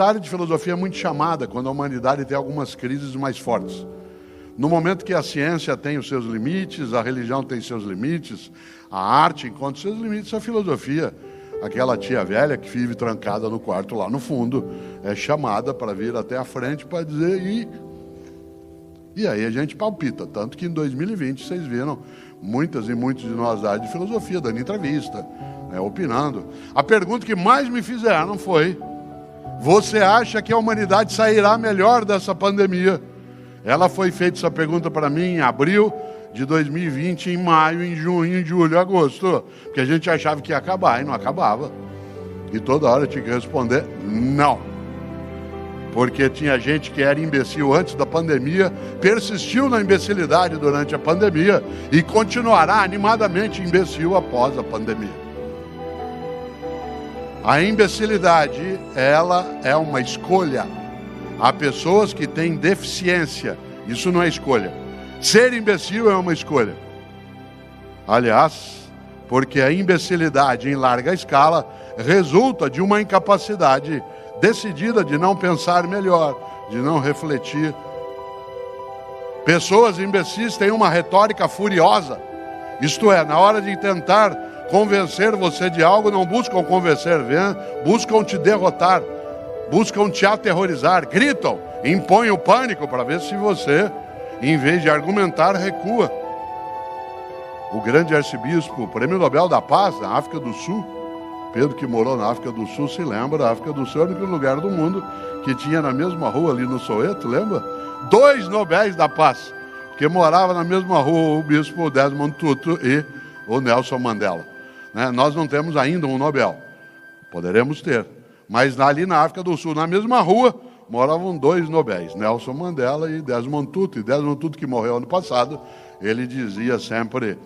A área de filosofia é muito chamada quando a humanidade tem algumas crises mais fortes. No momento que a ciência tem os seus limites, a religião tem seus limites, a arte encontra os seus limites, a filosofia, aquela tia velha que vive trancada no quarto lá no fundo, é chamada para vir até a frente para dizer e aí a gente palpita. Tanto que em 2020 vocês viram muitas e muitos de nós da área de filosofia dando entrevista, opinando. A pergunta que mais me fizeram foi: você acha que a humanidade sairá melhor dessa pandemia? Ela foi feita essa pergunta para mim em abril de 2020, em maio, em junho, em julho, agosto. Porque a gente achava que ia acabar e não acabava. E toda hora eu tinha que responder não. Porque tinha gente que era imbecil antes da pandemia, persistiu na imbecilidade durante a pandemia e continuará animadamente imbecil após a pandemia. A imbecilidade, ela é uma escolha. Há pessoas que têm deficiência. Isso não é escolha. Ser imbecil é uma escolha. Aliás, porque a imbecilidade em larga escala resulta de uma incapacidade decidida de não pensar melhor, de não refletir. Pessoas imbecis têm uma retórica furiosa. Isto é, na hora de tentar convencer você de algo, não buscam convencer, buscam te derrotar, buscam te aterrorizar, gritam, impõem o pânico para ver se você, em vez de argumentar, recua. O grande arcebispo, prêmio Nobel da Paz, na África do Sul, Pedro, que morou na África do Sul, se lembra, a África do Sul é o único lugar do mundo que tinha na mesma rua ali no Soweto, lembra? 2 Nobéis da Paz, porque morava na mesma rua o bispo Desmond Tutu e o Nelson Mandela. Nós não temos ainda um Nobel, poderemos ter, mas ali na África do Sul, na mesma rua, moravam 2 Nobéis, Nelson Mandela e Desmond Tutu. E Desmond Tutu, que morreu ano passado, ele dizia sempre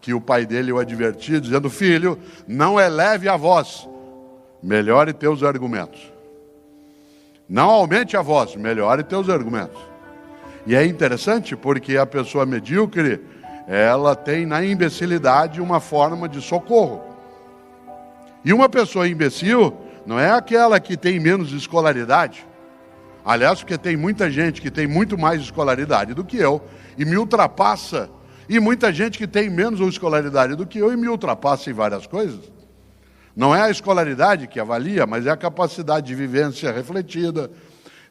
que o pai dele o advertia, dizendo: filho, não eleve a voz, melhore teus argumentos. Não aumente a voz, melhore teus argumentos. E é interessante porque a pessoa medíocre, ela tem na imbecilidade uma forma de socorro. E uma pessoa imbecil não é aquela que tem menos escolaridade. Aliás, porque tem muita gente que tem muito mais escolaridade do que eu e me ultrapassa. E muita gente que tem menos escolaridade do que eu e me ultrapassa em várias coisas. Não é a escolaridade que avalia, mas é a capacidade de vivência refletida,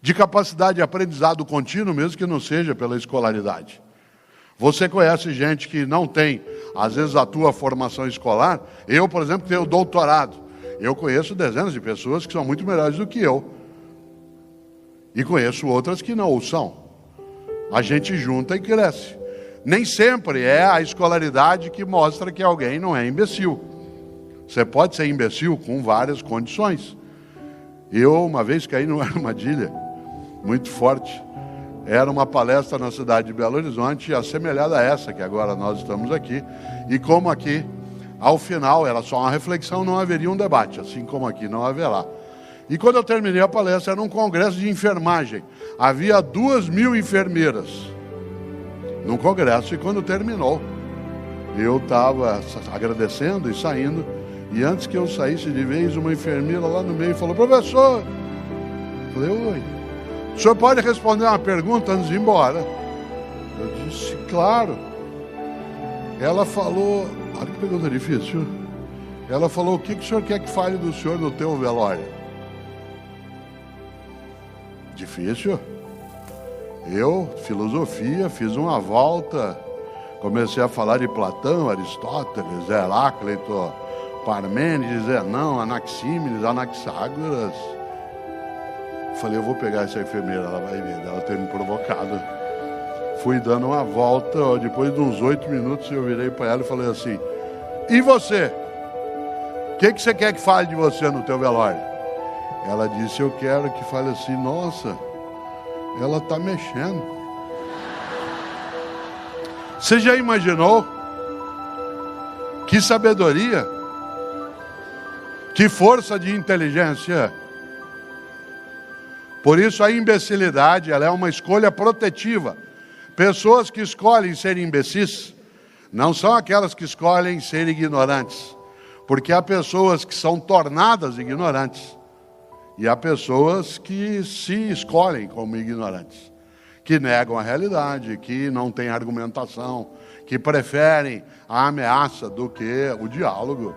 de capacidade de aprendizado contínuo, mesmo que não seja pela escolaridade. Você conhece gente que não tem, às vezes, a tua formação escolar. Eu, por exemplo, tenho doutorado. Eu conheço dezenas de pessoas que são muito melhores do que eu. E conheço outras que não o são. A gente junta e cresce. Nem sempre é a escolaridade que mostra que alguém não é imbecil. Você pode ser imbecil com várias condições. Eu, uma vez, caí numa armadilha muito forte. Era uma palestra na cidade de Belo Horizonte, assemelhada a essa que agora nós estamos aqui. E como aqui, ao final, era só uma reflexão, não haveria um debate, assim como aqui não haverá. E quando eu terminei a palestra, era um congresso de enfermagem. Havia 2.000 enfermeiras num congresso, e quando terminou, eu estava agradecendo e saindo, e antes que eu saísse de vez, uma enfermeira lá no meio falou: professor, eu falei: oi, o senhor pode responder uma pergunta antes de ir embora? Eu disse: claro. Ela falou, olha que pergunta difícil. Ela falou: o que o senhor quer que fale do senhor no teu velório? Difícil. Eu, filosofia, fiz uma volta, comecei a falar de Platão, Aristóteles, Heráclito, Parmênides, Zenão, Anaxímenes, Anaxágoras. Falei: eu vou pegar essa enfermeira, ela vai ver, ela ter me provocado. Fui dando uma volta, depois de uns 8 minutos eu virei para ela e falei assim: e você? O que você quer que fale de você no teu velório? Ela disse: eu quero que fale assim: nossa, ela está mexendo. Você já imaginou? Que sabedoria, que força de inteligência. Por isso a imbecilidade, ela é uma escolha protetiva. Pessoas que escolhem ser imbecis não são aquelas que escolhem ser ignorantes, porque há pessoas que são tornadas ignorantes, E há pessoas que se escolhem como ignorantes, que negam a realidade, que não têm argumentação, que preferem a ameaça do que o diálogo.